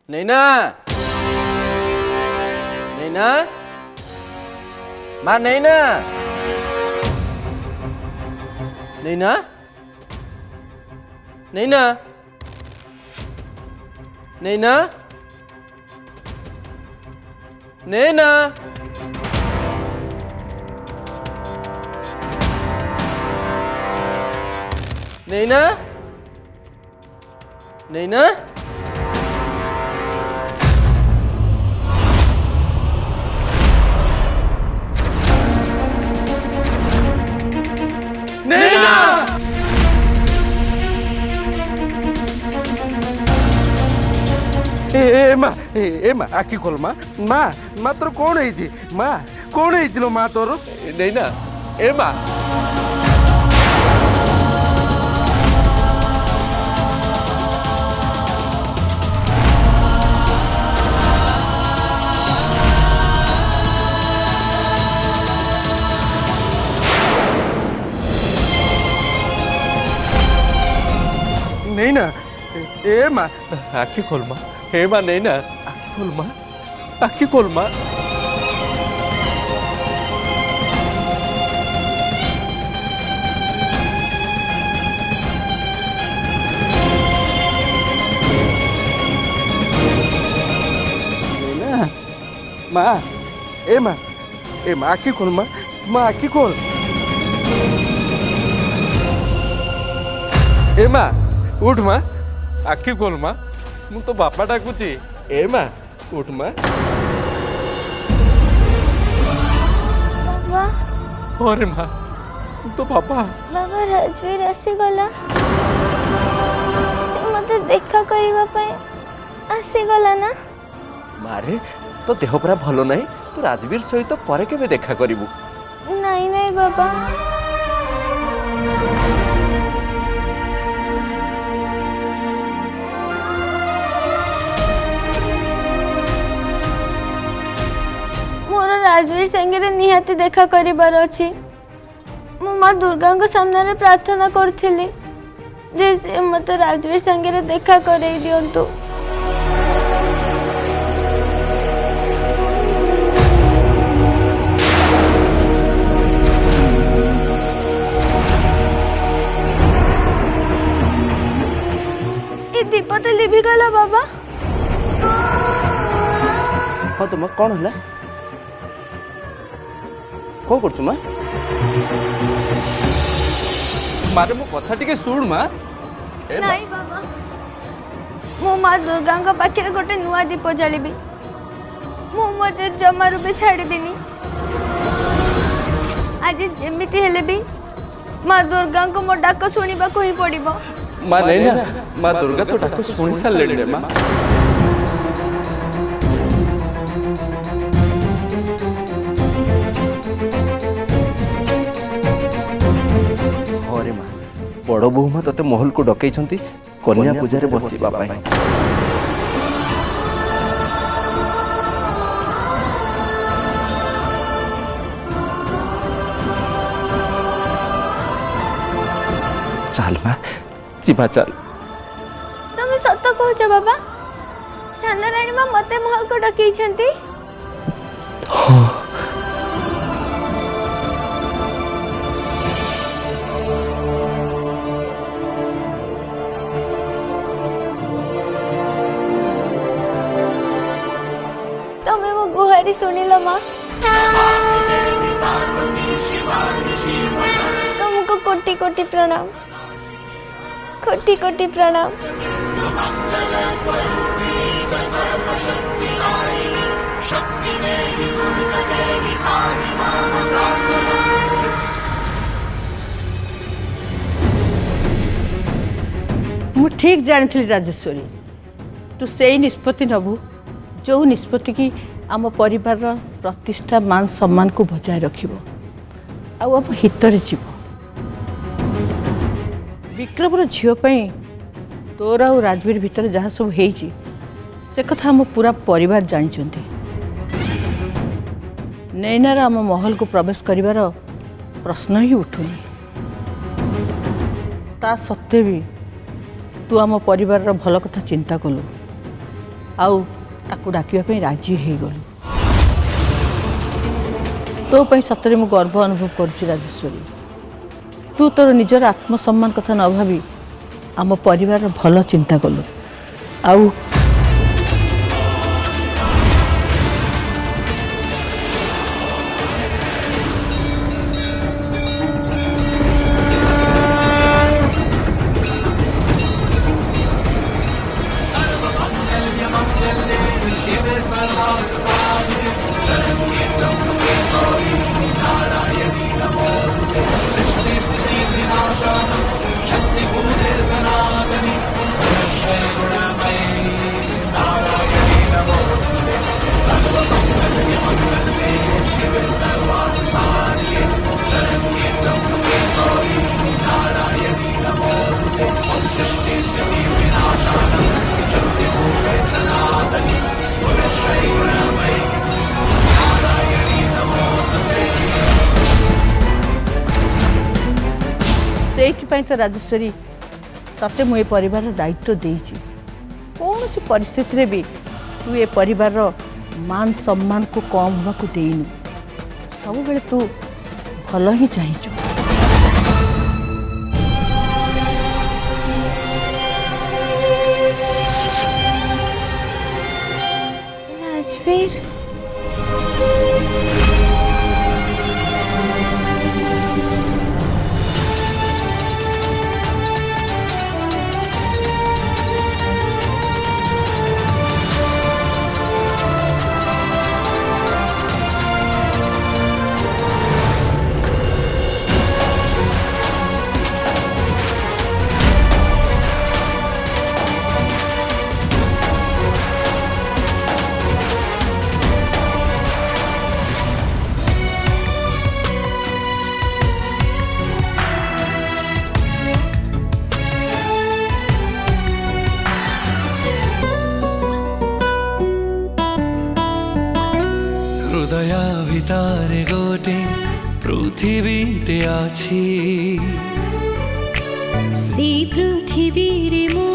नैना नैना माँ नैना नैना नैना नैना नैना नैना नैना नैना ए माँ आखि खोल माँ माँ माँ तोर कौन है माँ कौन है माँ तोर नैना ए माँ नहीं ना ए माँ आखि खोल माँ हे माँ नैना आखि खोल माँ आखि खोल माँ नैना माँ ए माँ आखि खोल माँ माँ आखि खोल ए माँ उठ माँ आखि खोल माँ मु तो बापा डाकुची ए माँ उठ माँ बाबा अरे माँ तो बापा बाबा राजवीर आसीगला से मते देखा करिबा पय आसीगला ना मारे तो देह पूरा भलो नहीं तो राजवीर सहित परे केबे देखा करिवु नहीं नहीं बाबा मोर राजवीर संगे निहाती देखा करिबार अछि मो माँ दुर्गा को सामने प्रार्थना करथिली जे से मते राजवीर संगे देखा करई दियंतु ये दीप तो लिभि गला बाबा हाँ तो माँ कौन है कौन कर माँ मारे मो कथा टिके सुन माँ ए माँ नहीं बाबा मो माँ दुर्गा पाखे गोटे नुआ दीप जालिबी मो मजे जमारू भी छाड़बिनी आज जेमिति हेले भी माँ दुर्गा को मो डाक शुणा ही पड़ो माँ नैना माँ दुर्गा तो डाक शुणी सारे रे माँ हरे माँ बड़ बोह माँ ते महल को डकई कन्या पूजा बसवा चल माँ जीवा चल तुम सत कहच बाबा सान राणी माँ मते महल को डकई तुम्हें मो गुहारी सुनिल माँ तुमको कोटि कोटि प्रणाम कोटि कोटि प्रणाम मु ठीक जानी राजेश्वरी तू से ही निष्पत्ति नबू जो निष्पत्ति की आम परिवार प्रतिष्ठा मान सम्मान को बजाय रखिबो आम हितरे जीव विक्रमर झील तोर आ राजवीर भितर जहाँ सब होइछि से कथा आम पूरा परिवार जानी नैनार आम महल को प्रवेश करिवार प्रश्न ही उठुनी ता सत्वे भी तू आम परिवार भल कथा चिंता कलु आउ ताकू डाकिबा राजी हो गलु तो पे सतरे मु गर्व अनुभव करुच्ची राजेश्वरी तू तोर निजर आत्मसम्मान कथा न भावी आम परिवार भल चिंता कलु आउ से तो राजेश्वरी तते मु ए परिवार दायित्व देइछि कौन सी परिस्थिति भी तू ए परिवार मान सम्मान को कम होगा को देइनु सब बेले तू भल ही चाहिछु राजवीर हृदय भितर गोटे पृथिवीटे अछि से पृथ्वी रे मु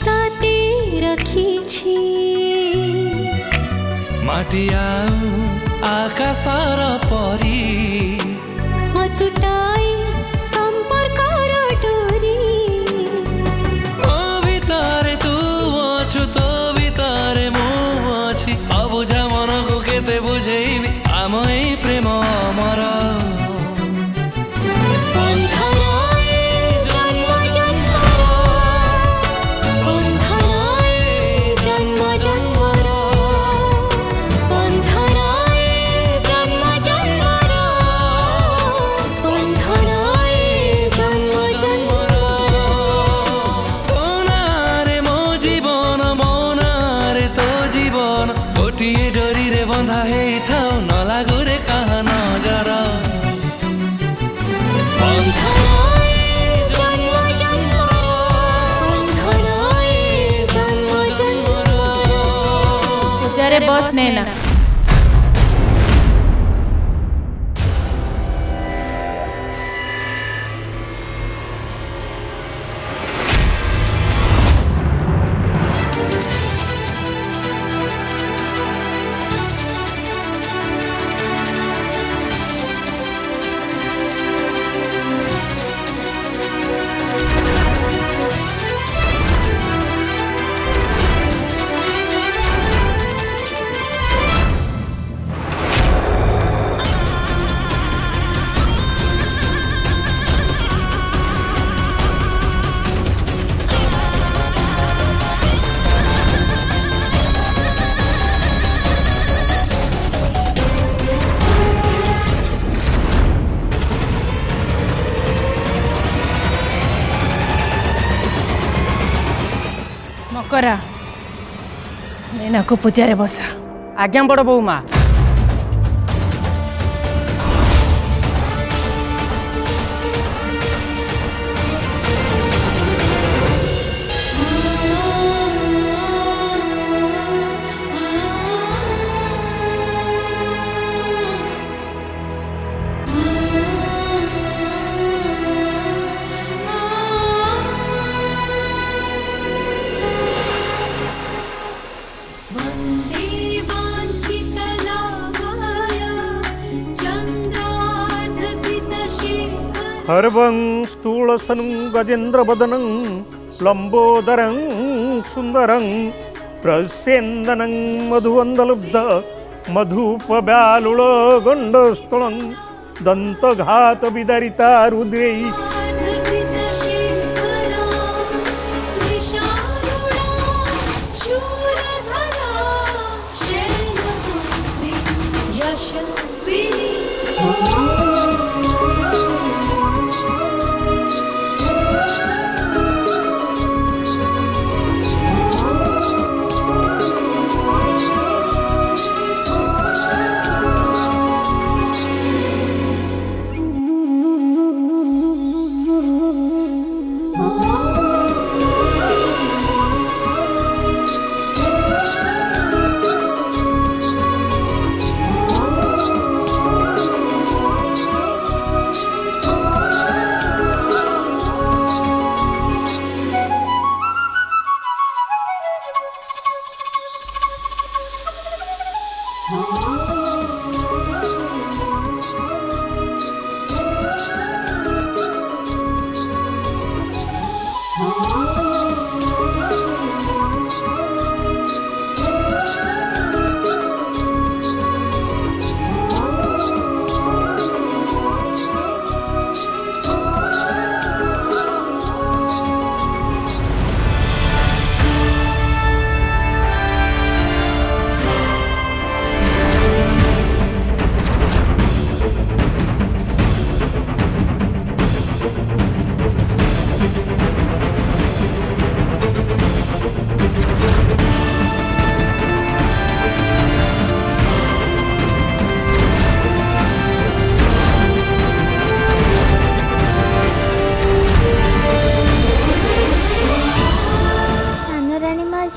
ताते रखिछि माटिया आकाशर परी अतुटाई संपर्कर डोरी मो भितर तू अछु तो भितर मु अछि अबुझा मन को केते बुझेबी आम ए प्रेम अमर गोटिए डोरी रे बंधा हे थाउ न लागु रे कहा नजर पूजारे बस नेना मकरा नैना को पूजारे बसा आज्ञा बड़ बो माँ हर्वं स्थूलस्थनं गजेन्द्रवदनं लम्बोदरं सुन्दरं प्रस्यन्दनं मधुवन्दलब्ध मधुपबालुळगण्डस्थलं दन्तघातविदरिता रुद्रै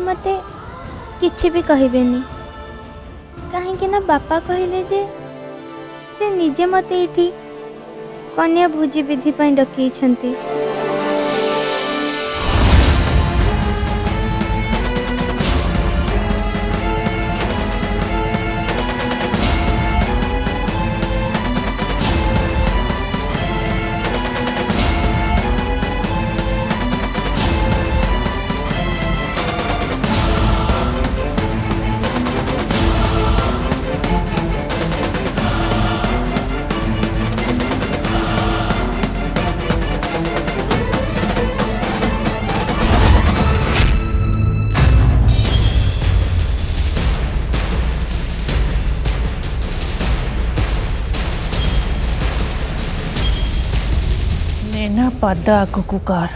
मते किछि भी कहबेनी कहीं ना बापा कहले जे से निजे मते इठी कन्या भोजी विधि पई डकई छंती। नैना पाद आगकू कार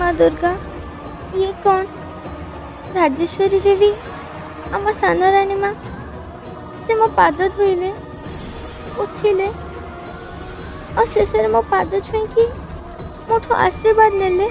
माँ दुर्गा ये कौन राजेश्वरी देवी आम सान रानी माँ से मो पाद धोइले उछिले और शेष मो पाद छुईकी मोठो आशीर्वाद नेले।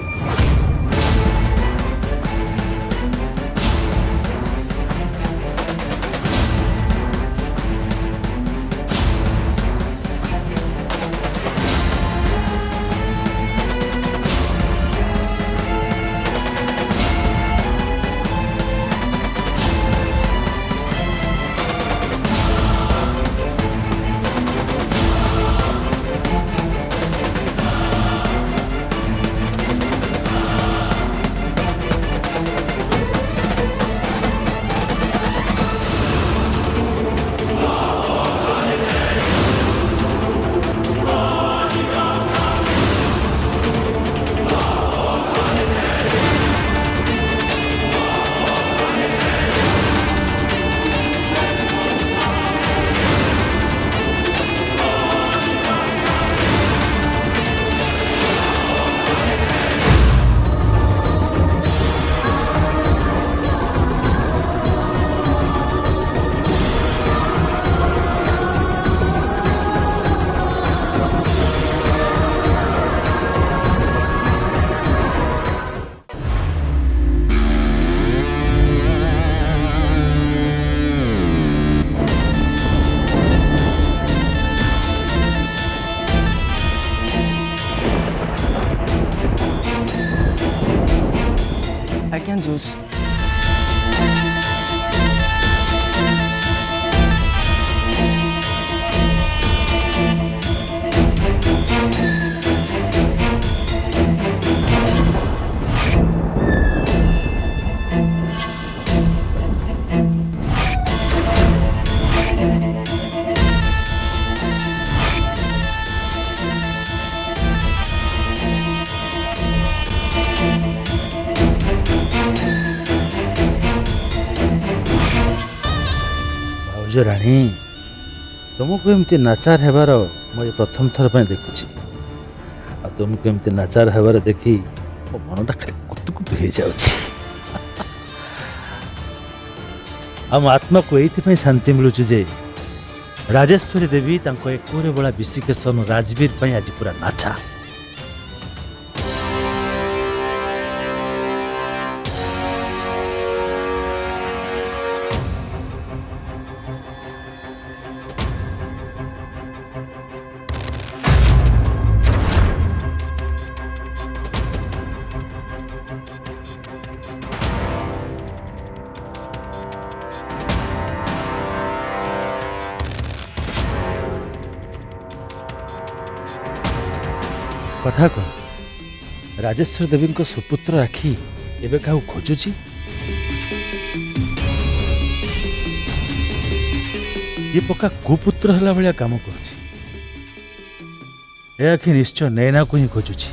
ଆଜ୍ଞା ଜୁସ୍। भाउज राणी तुमको एमती नाचार हेबार मुझे प्रथम थर पर देखुची आ तुमको एमती नाचार हेबार देखी मो मनटा खाली कुतुकुतु हो जाउची आम आत्मा को ये शांति मिलूची जे राजेश्वरी देवी तांको एकोरे बड़ा विशिकेशन राजवीर ପାଇଁ आज पूरा नाचा कथा कह राजेश्वरी देवी को सुपुत्र आखि एबे क्या खोजुची ये पक्का कुपुत्र हला भाया काम करुची ए आखि निश्चय नैना को ही खोजुची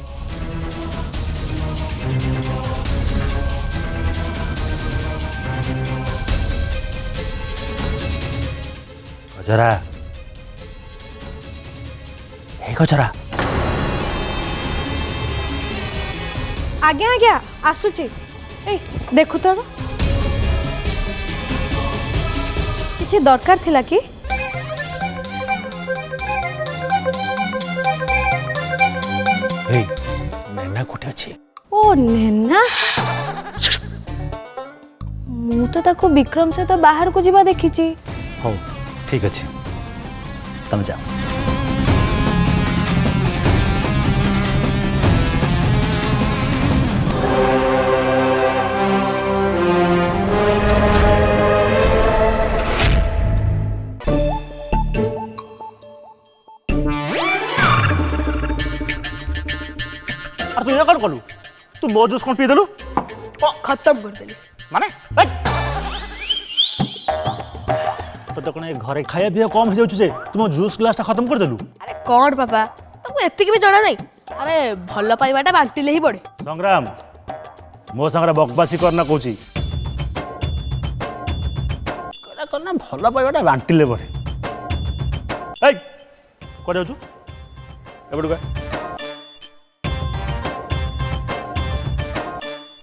गजरा हे गजरा आज्ञा आज्ञा आसुची ए देखु तो किछि दरकार थिला कि हे नैना कोठे अछि ओ नैना मु तो ताको विक्रम से तो बाहर को जीवा देखिची हो ठीक अछि तुम जाओ तू ये कौन कलु तू मो जूस कौन पी देलु खत्म कर देली माने तो कौन घरे खाया पिया कम हो जाउछु जे तुम जूस ग्लास खत्म कर देलु अरे कौन पापा तुमको एतिक भी जाना नहीं अरे भल पाइबाटा बांटिले ही पड़े संग्राम मो संगरा बकवासी करना कहूची करना भल पाइबाटा बांटिले पड़े ए कोड जाउछु एबडुका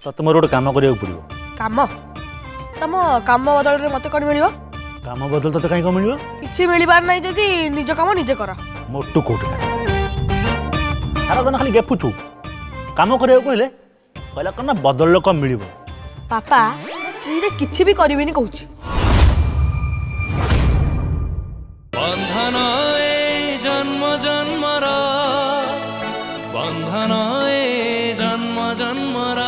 तते मोर गोटे काम करिया पड़ो। काम तम काम बदल मत कौन मिल काम बदल तते कहीं मिल किसी मिलबार नहीं जदि निज काम निजे कर मोटू कोट सारा दिन खाली गेपुचु काम करिया कहले कहला करना बदल कम मिल पापा ये किसी भी करिवेनी कहूची बंधन ए जन्म जन्मर बंधन ए जन्म जन्मर